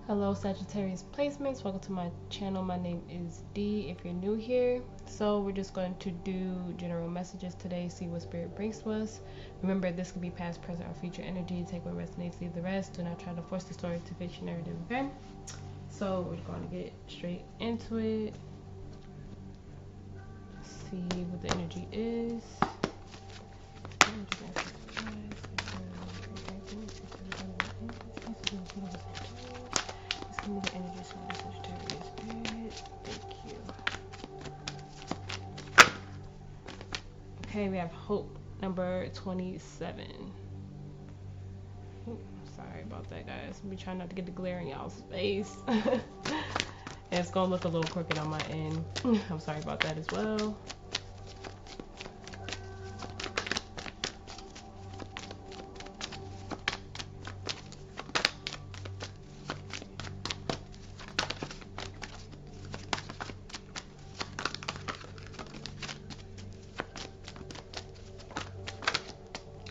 Hello Sagittarius placements, welcome to my channel. My name is D if you're new here. So we're just going to do general messages today, see what spirit brings to us. Remember, this could be past, present, or future energy. Take what resonates, leave the rest. Do not try to force the story to fit your narrative, okay? So we're going to get straight into it. See what the energy is. Give me the energy, Sagittarius spirit. Thank you. Okay, we have hope number 27. Ooh, sorry about that, guys. I'll be trying not to get the glare in y'all's face. And it's gonna look a little crooked on my end. I'm sorry about that as well.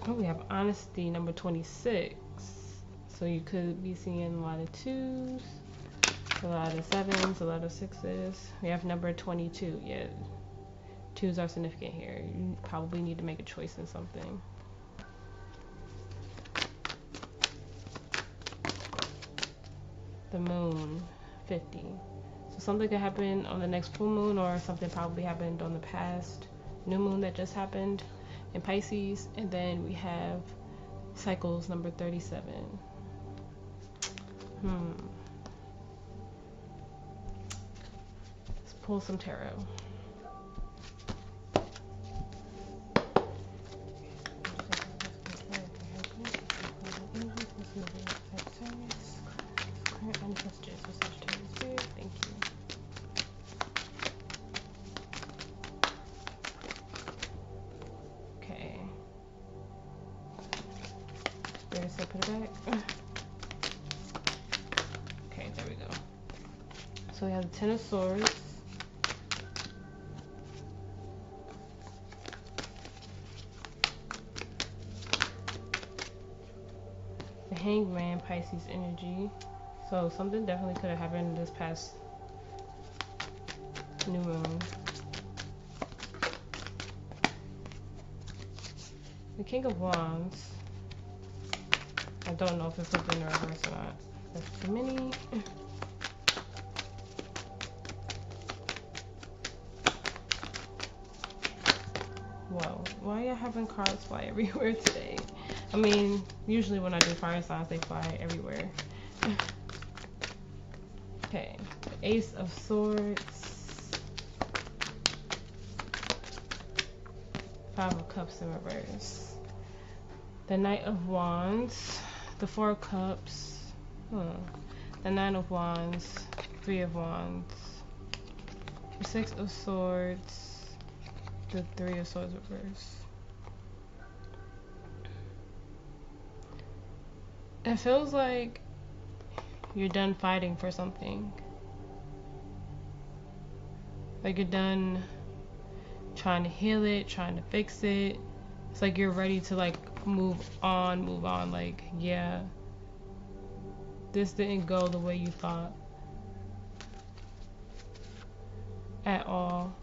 Oh, we have honesty number 26. So you could be seeing a lot of 2s, a lot of 7s, a lot of 6s. We have number 22. Yeah, 2s are significant here. You probably need to make a choice in something. The moon, 50. So something could happen on the next full moon, or something probably happened on the past new moon that just happened in Pisces. And then we have cycles number 37. Let's pull some tarot. Thank you. Okay. Spirit said put it back. Okay, there we go. So we have the 10 of Swords. The Hangman, Pisces energy. So something definitely could have happened this past new moon. The King of Wands. I don't know if it's flipped in the reverse or not. That's too many. Whoa, why are you having cards fly everywhere today? I mean, usually when I do fire signs, they fly everywhere. Okay, the Ace of Swords. 5 of Cups in reverse. The Knight of Wands. The 4 of Cups. The 9 of Wands. 3 of Wands. The 6 of Swords. The 3 of Swords reverse. It feels like you're done fighting for something. Like you're done trying to heal it, trying to fix it. It's like you're ready to like move on. Like, yeah, this didn't go the way you thought at all.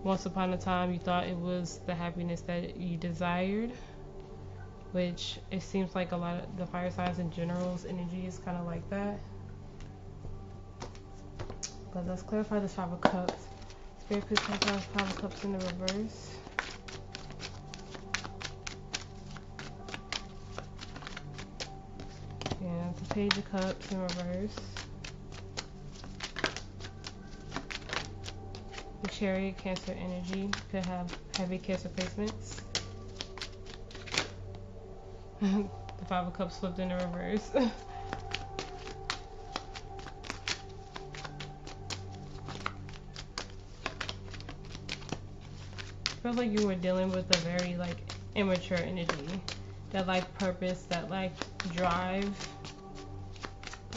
Once upon a time, you thought it was the happiness that you desired, which it seems like a lot of the fire signs in general's energy is kind of like that. But let's clarify this 5 of Cups. Spirit, please clarify 5 of Cups in the reverse. Yeah, the Page of Cups in reverse. The Chariot, Cancer energy, could have heavy Cancer placements. The 5 of Cups flipped in the reverse. Feels like you were dealing with a very like immature energy that lacked purpose, that lacked drive,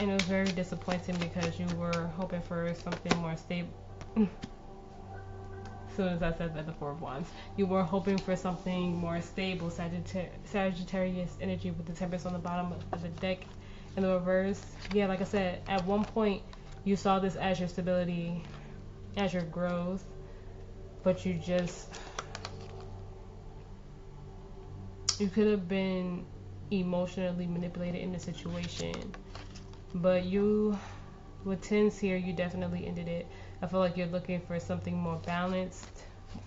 and it was very disappointing because you were hoping for something more stable. soon as I said that, the Four of Wands. You were hoping for something more stable, Sagittarius energy with the Temperance on the bottom of the deck in the reverse. Yeah, like I said, at one point you saw this as your stability, as your growth, but you could have been emotionally manipulated in the situation. But you, with tens here, you definitely ended it. I feel like you're looking for something more balanced,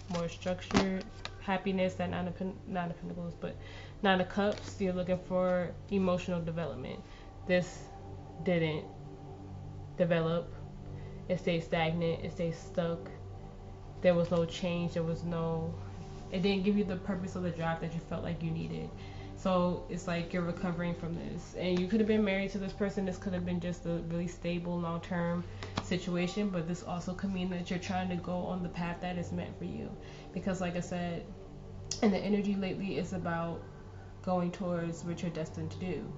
more structured, happiness. That nine of pentacles, but nine of cups. You're looking for emotional development. This didn't develop. It stayed stagnant. It stayed stuck. There was no change. It didn't give you the purpose of the drive that you felt like you needed. So it's like you're recovering from this, and you could have been married to this person. This could have been just a really stable, long-term situation, but this also could mean that you're trying to go on the path that is meant for you. Because like I said, and the energy lately is about going towards what you're destined to do,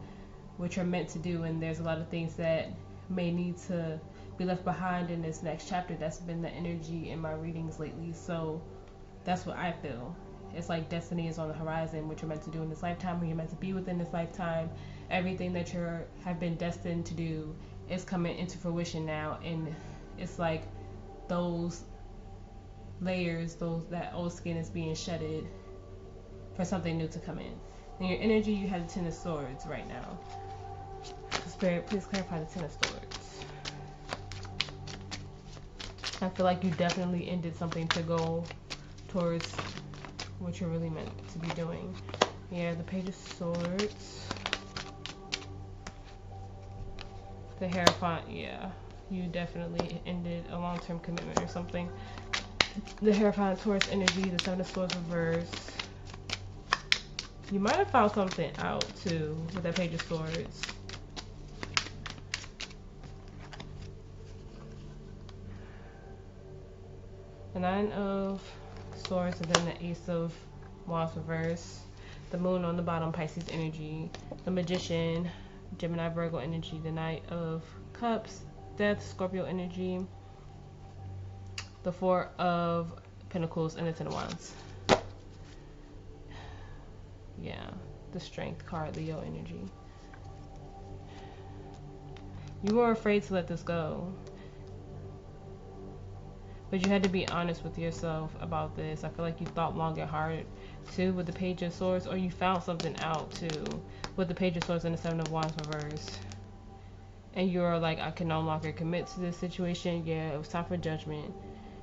what you're meant to do, and there's a lot of things that may need to be left behind in this next chapter. That's been the energy in my readings lately. So that's what I feel. It's like destiny is on the horizon, what you're meant to do in this lifetime, what you're meant to be within this lifetime. Everything that you have been destined to do is coming into fruition now, and it's like those layers, that old skin is being shedded for something new to come in. In your energy, you have the Ten of Swords right now. Spirit, please clarify the Ten of Swords. I feel like you definitely ended something to go towards what you're really meant to be doing. Yeah, the Page of Swords. The Hierophant, yeah. You definitely ended a long-term commitment or something. The Hierophant, Taurus energy, the Seven of Swords reverse. You might have found something out too with that Page of Swords. The Nine of Swords, and then the Ace of Wands reverse. The Moon on the bottom, Pisces energy. The Magician, Gemini, Virgo energy. The Knight of Cups, Death, Scorpio energy. The Four of Pentacles and the Ten of Wands. Yeah, the Strength card, Leo energy. You were afraid to let this go, but you had to be honest with yourself about this. I feel like you thought long and hard too with the Page of Swords, or you found something out too with the Page of Swords and the Seven of Wands reverse. And you were like, I can no longer commit to this situation. Yeah, it was time for judgment.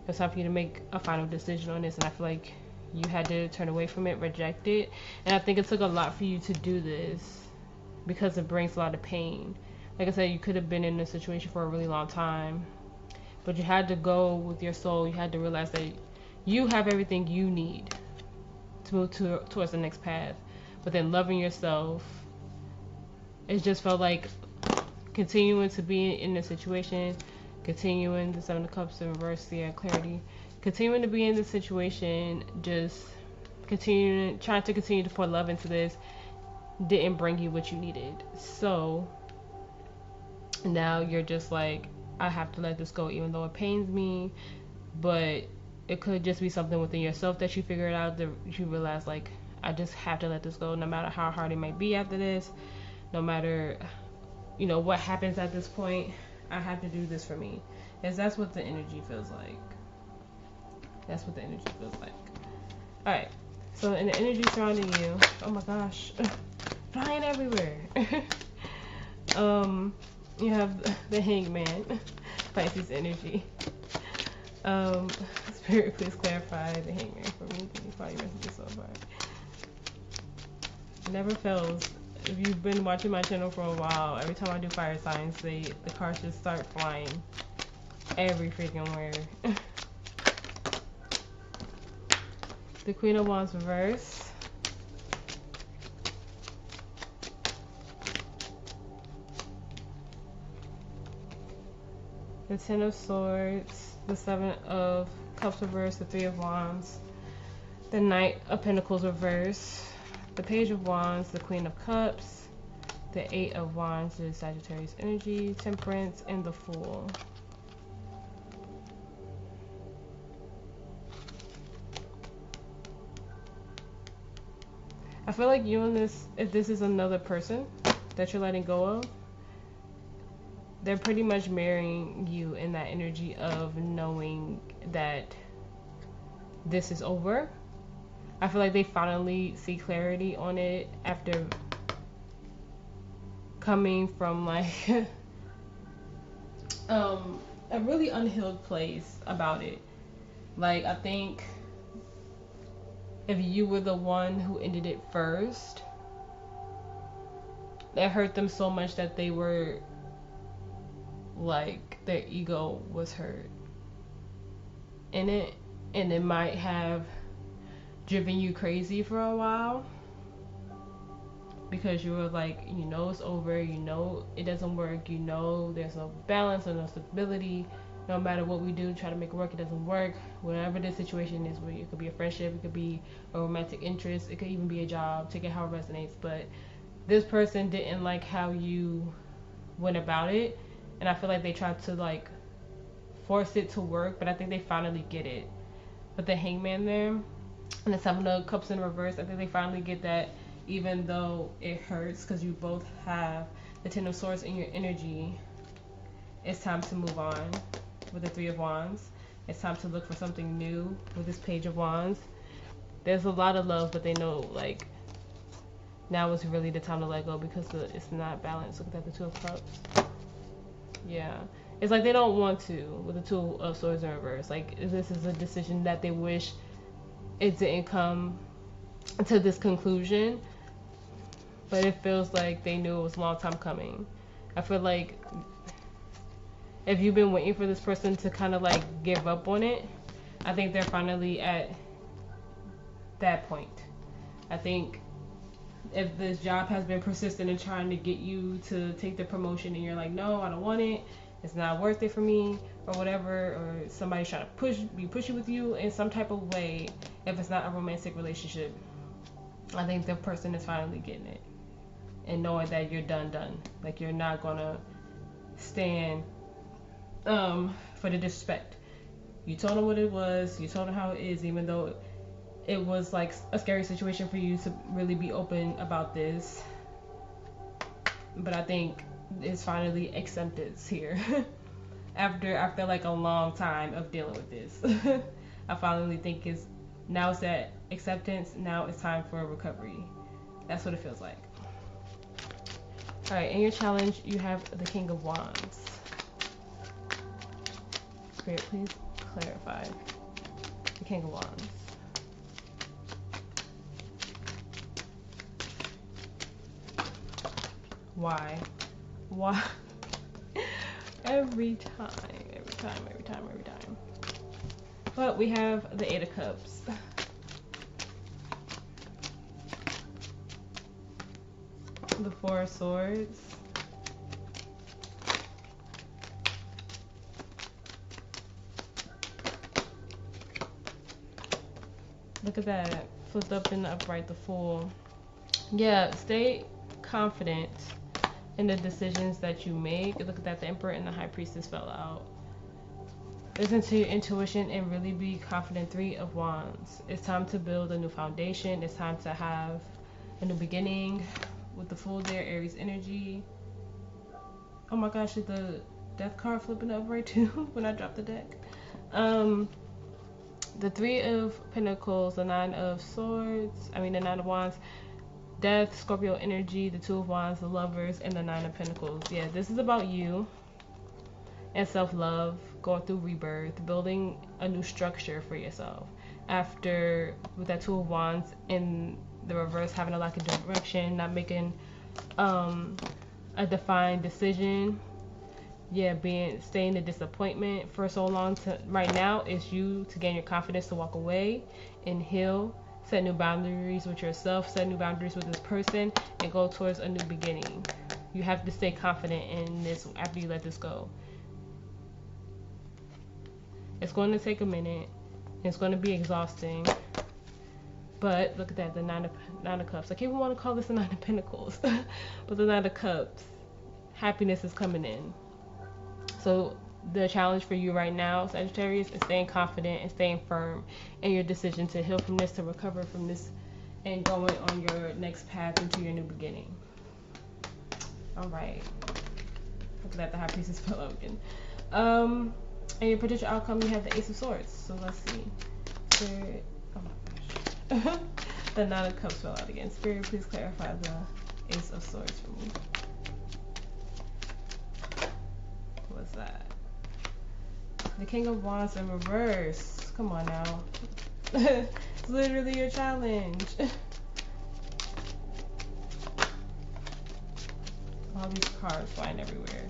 It was time for you to make a final decision on this, and I feel like you had to turn away from it, reject it. And I think it took a lot for you to do this because it brings a lot of pain. Like I said, you could have been in this situation for a really long time, but you had to go with your soul. You had to realize that you have everything you need to move towards the next path. But then loving yourself, it just felt like continuing to be in this situation, continuing the Seven of Cups in reverse, yeah, clarity. Continuing to be in this situation, just trying to continue to pour love into this, didn't bring you what you needed. So now you're just like, I have to let this go, even though it pains me. But it could just be something within yourself that you figured out, that you realize, like, I just have to let this go, no matter how hard it might be after this, no matter, you know, what happens at this point. I have to do this for me. Because that's what the energy feels like. That's what the energy feels like. Alright, so in the energy surrounding you, oh my gosh, flying everywhere. You have the Hangman, Pisces energy. Spirit, please clarify the Hangman for me. Can you find your messages so far? It never fails. If you've been watching my channel for a while, every time I do fire signs, the cards just start flying every freaking where. The Queen of Wands reverse. The Ten of Swords, the Seven of Cups reverse, the Three of Wands, the Knight of Pentacles reverse, the Page of Wands, the Queen of Cups, the Eight of Wands, the Sagittarius energy, Temperance, and the Fool. I feel like you and this, if this is another person that you're letting go of, they're pretty much marrying you in that energy of knowing that this is over. I feel like they finally see clarity on it after coming from like a really unhealed place about it. Like, I think if you were the one who ended it first, that hurt them so much that they were like, their ego was hurt in it, and it might have driven you crazy for a while because you were like, you know, it's over, you know, it doesn't work, you know, there's no balance or no stability. No matter what we do, try to make it work, it doesn't work. Whatever the situation is, where it could be a friendship, it could be a romantic interest, it could even be a job, take it how it resonates. But this person didn't like how you went about it, and I feel like they tried to like force it to work, but I think they finally get it. With the Hangman there, and the Seven of Cups in reverse, I think they finally get that even though it hurts, because you both have the Ten of Swords in your energy, it's time to move on. With the Three of Wands, it's time to look for something new. With this Page of Wands, there's a lot of love, but they know like now is really the time to let go because it's not balanced. Look at that, the Two of Cups. Yeah, it's like they don't want to. With the Two of Swords in reverse, like this is a decision that they wish it didn't come to this conclusion, but it feels like they knew it was a long time coming. I feel like if you've been waiting for this person to kind of like give up on it, I think they're finally at that point. I think if this job has been persistent in trying to get you to take the promotion and you're like, no, I don't want it, it's not worth it for me, or whatever, or somebody's trying to be pushy with you in some type of way, if it's not a romantic relationship, I think the person is finally getting it and knowing that you're done. Like, you're not gonna stand for the disrespect. You told them what it was, you told them how it is, even though it was like a scary situation for you to really be open about this. But I think it's finally acceptance here. after like a long time of dealing with this. I finally think now it's that acceptance, now it's time for a recovery. That's what it feels like. Alright, in your challenge you have the King of Wands. Spirit, please clarify the King of Wands. Why? every time. But we have the Eight of Cups. The Four of Swords. Look at that. Flipped up in the upright, the Fool. Yeah, stay confident in the decisions that you make. Look at that, the Emperor and the High Priestess fell out. Listen to your intuition and really be confident. Three of Wands. It's time to build a new foundation. It's time to have a new beginning. With the Fool there, Aries energy. Oh my gosh, is the Death card flipping up right too when I drop the deck? The Three of Pentacles, the Nine of Swords, the Nine of Wands, Death, Scorpio energy, the Two of Wands, the Lovers, and the Nine of Pentacles. Yeah, this is about you and self-love, going through rebirth, building a new structure for yourself. After, with that Two of Wands in the reverse, having a lack of direction, not making a defined decision. Yeah, staying in disappointment for so long. Right now, it's you to gain your confidence to walk away and heal. Set new boundaries with yourself, set new boundaries with this person, and go towards a new beginning. You have to stay confident in this after you let this go. It's going to take a minute. It's going to be exhausting. But look at that, the Nine of Cups. I keep wanting to call this the Nine of Pentacles. But the Nine of Cups, happiness is coming in. So the challenge for you right now, Sagittarius, is staying confident and staying firm in your decision to heal from this, to recover from this, and going on your next path into your new beginning. All right. Look at that, the High Priestess fell out again. And your potential outcome, you have the Ace of Swords. So let's see. Spirit, oh my gosh. The Nine of Cups fell out again. Spirit, please clarify the Ace of Swords for me. What's that? The King of Wands in reverse. Come on now. It's literally your challenge. All these cards flying everywhere.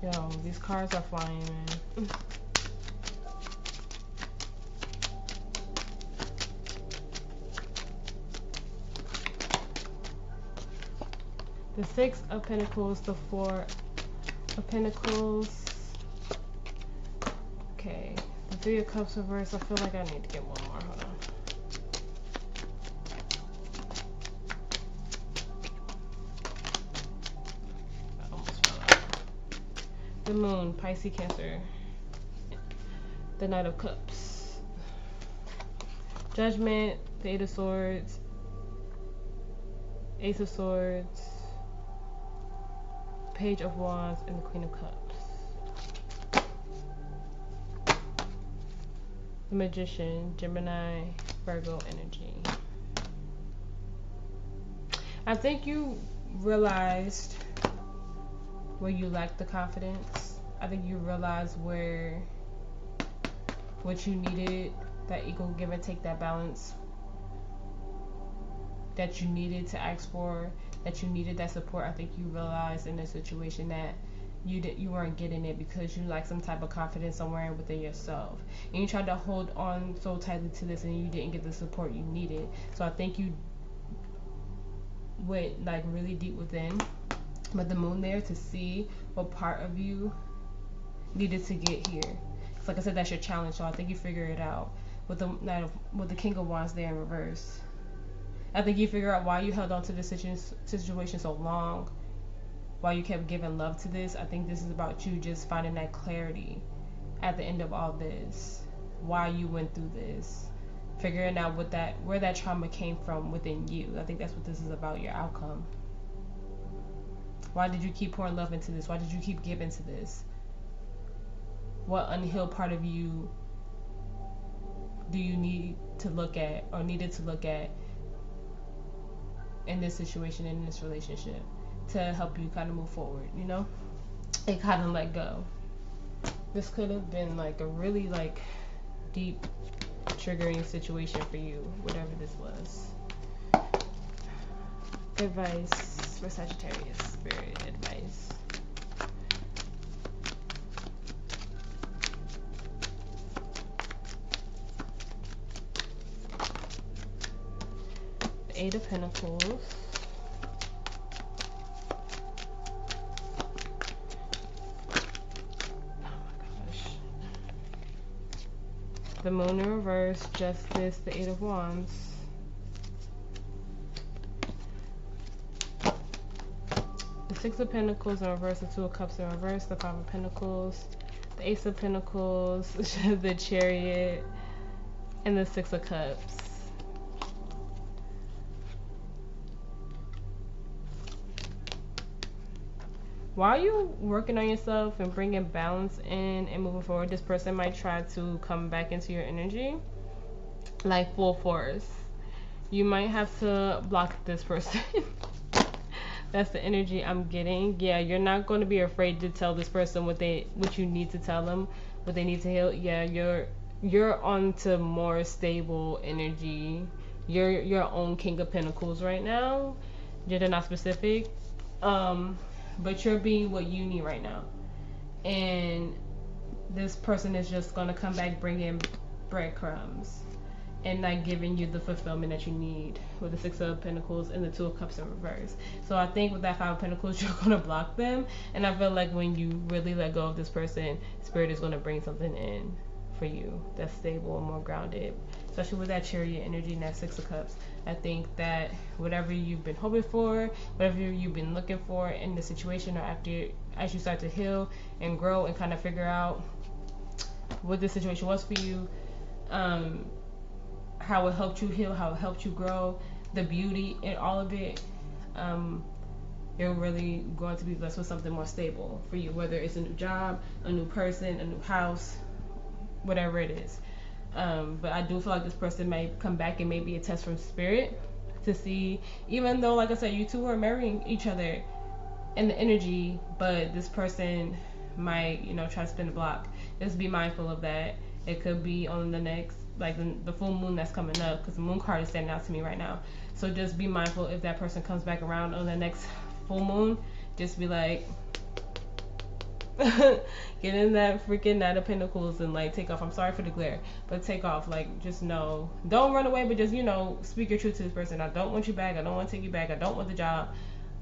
Yo, these cards are flying, man. The Six of Pentacles, the Four of Pentacles. Okay, the Three of Cups reverse. I feel like I need to get one more. Hold on. I almost fell out. The Moon, Pisces, Cancer. The Knight of Cups. Judgment, the Eight of Swords. Ace of Swords. Page of Wands, and the Queen of Cups. The Magician, Gemini, Virgo energy. I think you realized where you lacked the confidence. I think you realized what you needed, that equal give and take, that balance that you needed to ask for, that you needed that support. I think you realized in this situation that you weren't getting it because you lacked some type of confidence somewhere within yourself, and you tried to hold on so tightly to this and you didn't get the support you needed. So I think you went like really deep within with the Moon there to see what part of you needed to get here. It's like I said, that's your challenge. So I think you figure it out with the King of Wands there in reverse. I think you figure out why you held on to this situation so long, why you kept giving love to this. I think this is about you just finding that clarity at the end of all this, why you went through this, figuring out where that trauma came from within you. I think that's what this is about, your outcome. Why did you keep pouring love into this? Why did you keep giving to this? What unhealed part of you do you need to look at, or needed to look at, in this situation, in this relationship, to help you kind of move forward, you know, and kind of let go. This could have been like a really like deep triggering situation for you, whatever this was. Advice for Sagittarius, spirit advice. The Eight of Pentacles. The Moon in reverse, Justice, the Eight of Wands. The Six of Pentacles in reverse, the Two of Cups in reverse, the Five of Pentacles, the Ace of Pentacles, the Chariot, and the Six of Cups. While you working on yourself and bringing balance in and moving forward, this person might try to come back into your energy like full force. You might have to block this person. That's the energy I'm getting. Yeah, you're not going to be afraid to tell this person what you need to tell them, what they need to heal. Yeah, you're on to more stable energy. You're your own King of Pentacles right now. Gender not specific. But you're being what you need right now. And this person is just going to come back bringing breadcrumbs and not giving you the fulfillment that you need with the Six of Pentacles and the Two of Cups in reverse. So I think with that Five of Pentacles, you're going to block them. And I feel like when you really let go of this person, Spirit is going to bring something in for you that's stable and more grounded. Especially with that Chariot energy and that Six of Cups. I think that whatever you've been hoping for, whatever you've been looking for in the situation, or as you start to heal and grow and kind of figure out what the situation was for you, how it helped you heal, how it helped you grow, the beauty in all of it. You're really going to be blessed with something more stable for you, whether it's a new job, a new person, a new house, whatever it is. But I do feel like this person may come back and maybe a test from spirit to see, even though, like I said, you two are marrying each other in the energy, but this person might, try to spin the block. Just be mindful of that. It could be on the next, like the full moon that's coming up, because the moon card is standing out to me right now. So just be mindful if that person comes back around on the next full moon. Just be like, get in that freaking Knight of Pentacles and like take off. I'm sorry for the glare, but take off. Like, just know, don't run away, but just speak your truth to this person. I don't want you back. I don't want to take you back. I don't want the job.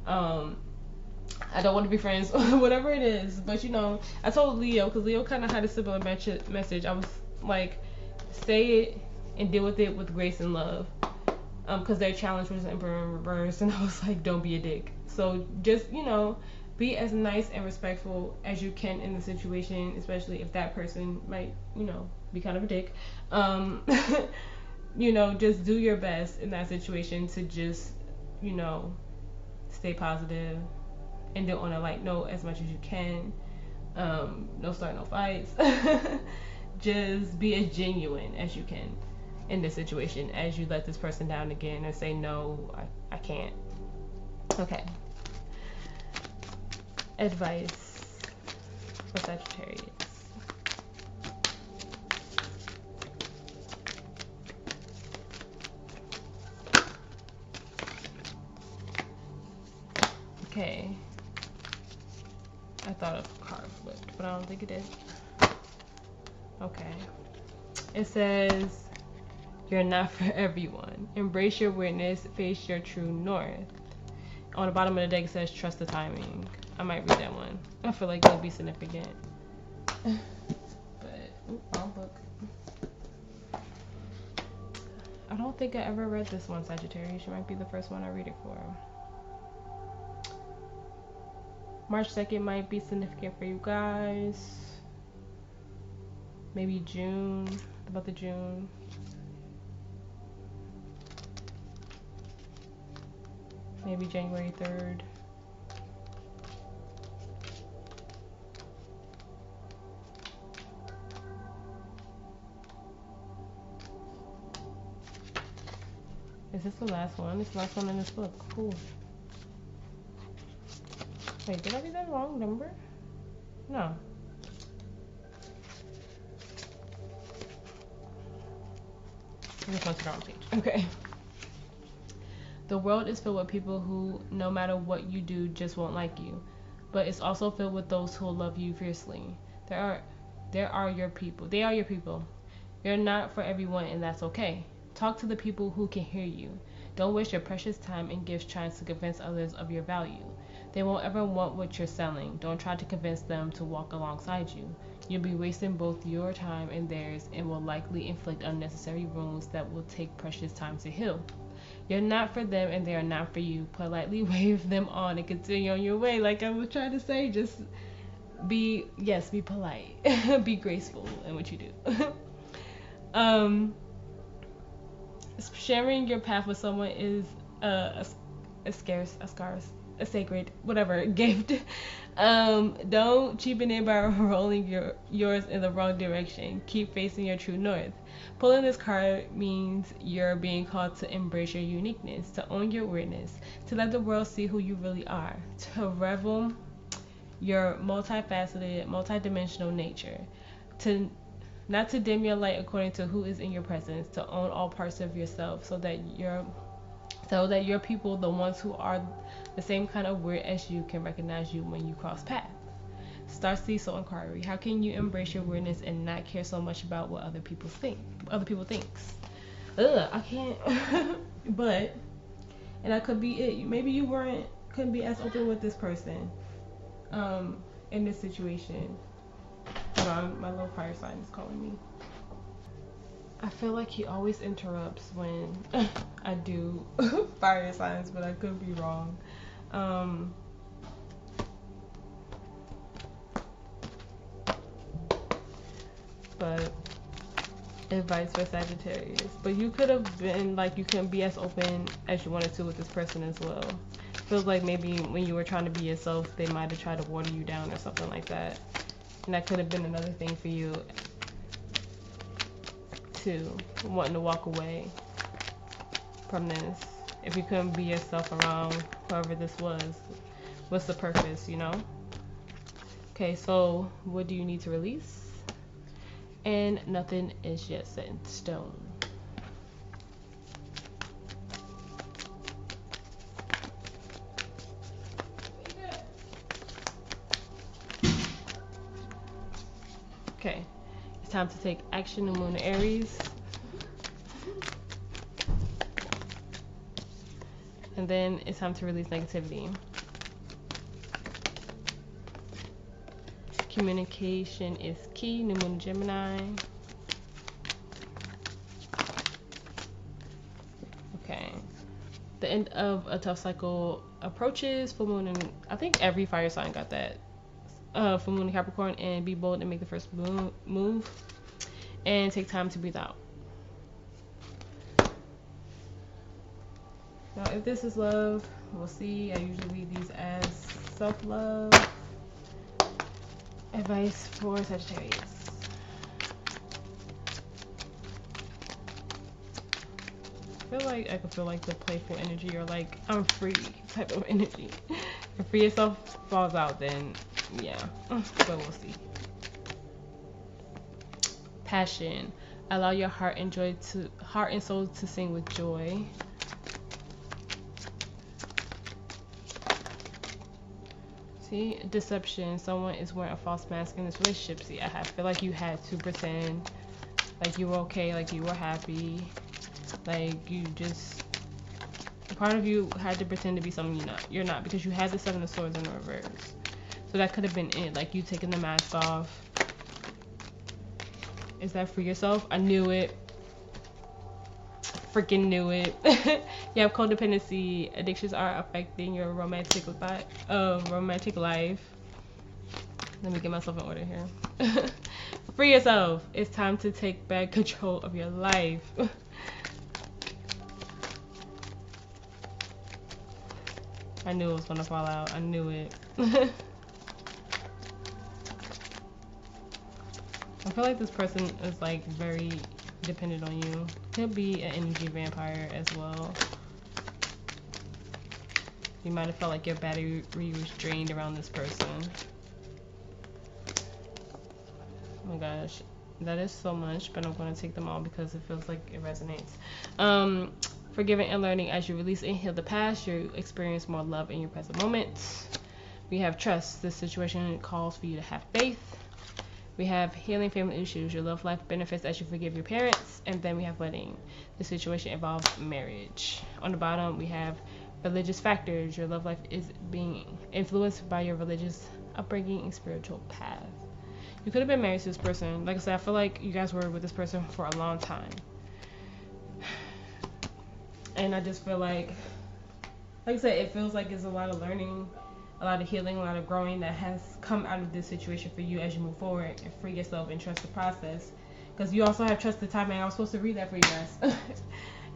I don't want to be friends, whatever it is. But I told Leo, because Leo kind of had a similar message. I was like, say it and deal with it with grace and love. Because their challenge was Emperor in reverse, and I was like, don't be a dick. So just, be as nice and respectful as you can in the situation, especially if that person might, be kind of a dick. Just do your best in that situation to just, stay positive and do it on a light note as much as you can. No start no fights. Just be as genuine as you can in this situation as you let this person down again and say, no, I can't. Okay. Advice for Sagittarius. Okay. I thought a card flipped, but I don't think it did. Okay. It says, you're not for everyone. Embrace your weirdness. Face your true north. On the bottom of the deck it says, trust the timing. I might read that one. I feel like it'll be significant. But, wrong book. I don't think I ever read this one, Sagittarius. You might be the first one I read it for. March 2nd might be significant for you guys. Maybe June. About the June. Maybe January 3rd. Is this the last one? It's the last one in this book. Cool. Wait, did I read that wrong number? No. I just went to the wrong page. Okay. The world is filled with people who, no matter what you do, just won't like you. But it's also filled with those who will love you fiercely. There are your people. They are your people. You're not for everyone, and that's okay. Talk to the people who can hear you. Don't waste your precious time and gifts trying to convince others of your value. They won't ever want what you're selling. Don't try to convince them to walk alongside you. You'll be wasting both your time and theirs and will likely inflict unnecessary wounds that will take precious time to heal. You're not for them and they are not for you. Politely wave them on and continue on your way. Like I was trying to say, just be polite. Be graceful in what you do. Sharing your path with someone is a sacred, whatever, gift. Don't cheapen it by rolling yours in the wrong direction. Keep facing your true north. Pulling this card means you're being called to embrace your uniqueness, to own your weirdness, to let the world see who you really are, to revel your multifaceted, multidimensional nature, to not to dim your light according to who is in your presence, to own all parts of yourself so that your people, the ones who are the same kind of weird as you, can recognize you when you cross paths. Start Cecil inquiry. How can you embrace your weirdness and not care so much about what other people thinks? I can't. But, and that could be it. Maybe you couldn't be as open with this person, in this situation. Hold on, my little fire sign is calling me. I feel like he always interrupts when I do fire signs, but I could be wrong. But Advice for Sagittarius. But you could have been like, you couldn't be as open as you wanted to with this person as well. Feels like maybe when you were trying to be yourself, they might have tried to water you down or something like that. And that could have been another thing for you too, wanting to walk away from this. If you couldn't be yourself around whoever this was, what's the purpose, you know? Okay, so what do you need to release? And nothing is yet set in stone. Okay, it's time to take action. The moon in Aries. And then it's time to release negativity. Communication is key. New moon in Gemini. Okay. The end of a tough cycle approaches. Full moon in, I think every fire sign got that. Full moon in Capricorn, and be bold and make the first move. And take time to breathe out. Now, if this is love, we'll see. I usually read these as self-love. Advice for Sagittarius. I feel like I could feel like the playful energy, or like I'm free type of energy. If free yourself falls out, then yeah, but we'll see. Passion. Allow your heart and soul to sing with joy. See, deception. Someone is wearing a false mask in this relationship. See, I feel like you had to pretend like you were okay, like you were happy, like you just, part of you had to pretend to be something you're not, because you had the Seven of Swords in the reverse. So that could have been it, like you taking the mask off. Is that for yourself? I knew it. Freaking knew it. You have codependency. Addictions are affecting your romantic life. Let me get myself in order here. Free yourself. It's time to take back control of your life. I knew it was gonna fall out. I knew it. I feel like this person is like very dependent on you. Could be an energy vampire as well. You might have felt like your battery was drained around this person. Oh my gosh, that is so much, but I'm going to take them all because it feels like it resonates. Forgiving and learning. As you release and heal the past, you experience more love in your present moment. We have trust. This situation calls for you to have faith. We have healing family issues. Your love life benefits as you forgive your parents. And then we have wedding. The situation involves marriage. On the bottom, we have religious factors. Your love life is being influenced by your religious upbringing and spiritual path. You could have been married to this person. Like I said, I feel like you guys were with this person for a long time. And I just feel like I said, it feels like it's a lot of learning, a lot of healing, a lot of growing that has come out of this situation for you as you move forward and free yourself and trust the process. Because you also have trust the timing. I was supposed to read that for you guys.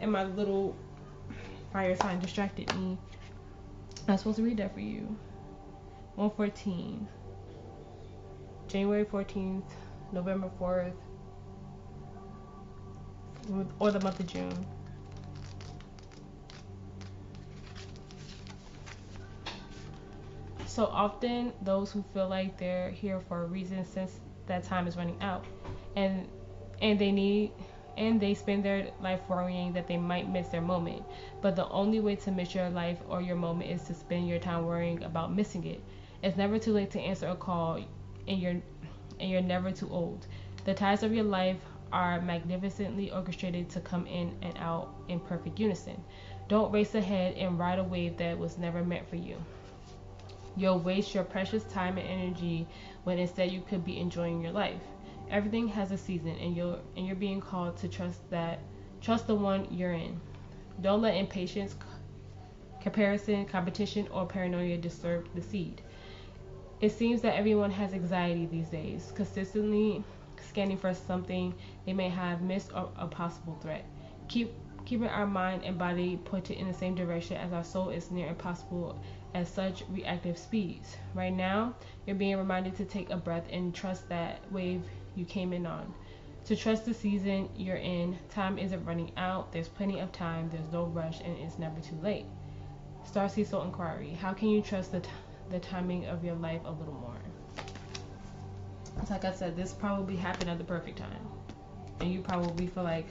And my little fire sign distracted me. I was supposed to read that for you. 114. January 14th, November 4th, or the month of June. So often, those who feel like they're here for a reason, since that time is running out, and they spend their life worrying that they might miss their moment. But the only way to miss your life or your moment is to spend your time worrying about missing it. It's never too late to answer a call, and you're never too old. The tides of your life are magnificently orchestrated to come in and out in perfect unison. Don't race ahead and ride a wave that was never meant for you. You'll waste your precious time and energy when instead you could be enjoying your life. Everything has a season, and you're being called to trust the one you're in. Don't let impatience, comparison, competition, or paranoia disturb the seed. It seems that everyone has anxiety these days. Consistently scanning for something they may have missed or a possible threat. Keeping our mind and body pointed in the same direction as our soul is near impossible at such reactive speeds. Right now, you're being reminded to take a breath and trust that wave you came in on. To trust the season you're in. Time isn't running out. There's plenty of time. There's no rush, and it's never too late. Starseed Soul Inquiry. How can you trust the timing of your life a little more? It's like I said, this probably happened at the perfect time. And you probably feel like,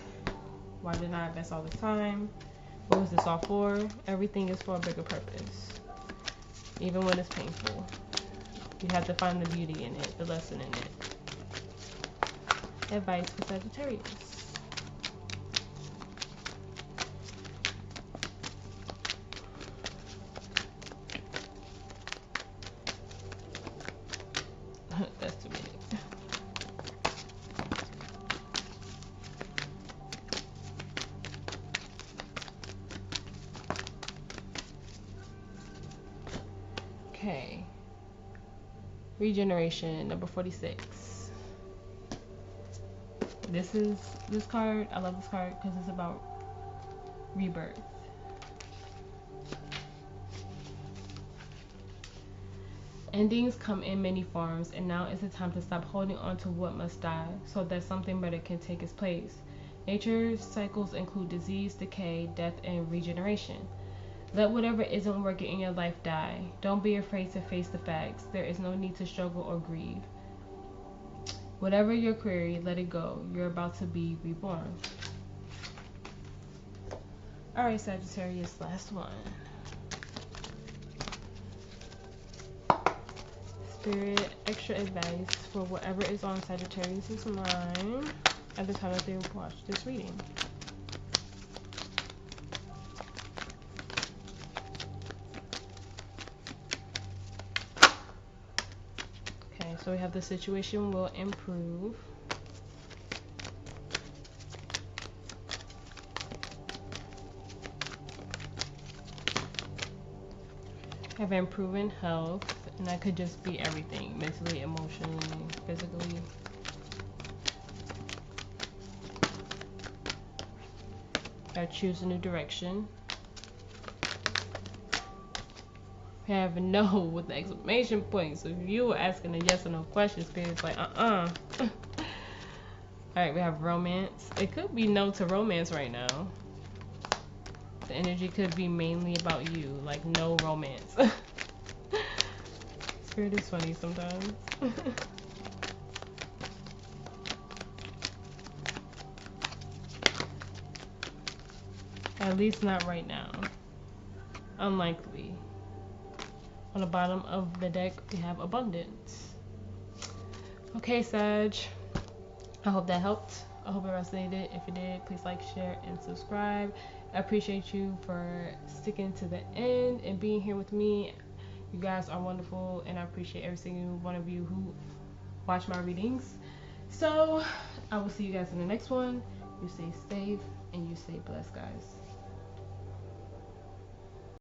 why didn't I invest all this time? What was this all for? Everything is for a bigger purpose. Even when it's painful. You have to find the beauty in it, the lesson in it. Advice for Sagittarius. That's too many. Okay. Regeneration, number 46. This card, I love this card because it's about rebirth. Endings come in many forms, and now is the time to stop holding on to what must die so that something better can take its place. Nature's cycles include disease, decay, death, and regeneration. Let whatever isn't working in your life die. Don't be afraid to face the facts. There is no need to struggle or grieve. Whatever your query, let it go. You're about to be reborn. Alright, Sagittarius, last one. Spirit, extra advice for whatever is on Sagittarius' mind at the time that they watch this reading. Okay, so we have the situation will improve. Have improving health, and that could just be everything, mentally, emotionally, physically. Gotta choose a new direction. Have no with the exclamation point. So if you were asking a yes or no question, Spirit's like, Alright, we have romance. It could be no to romance right now. The energy could be mainly about you, like no romance. Spirit is funny sometimes. At least not right now. Unlikely. On the bottom of the deck, we have abundance. Okay, Sag. I hope that helped. I hope it resonated. If it did, please like, share, and subscribe. I appreciate you for sticking to the end and being here with me. You guys are wonderful, and I appreciate every single one of you who watch my readings. So, I will see you guys in the next one. You stay safe, and you stay blessed, guys.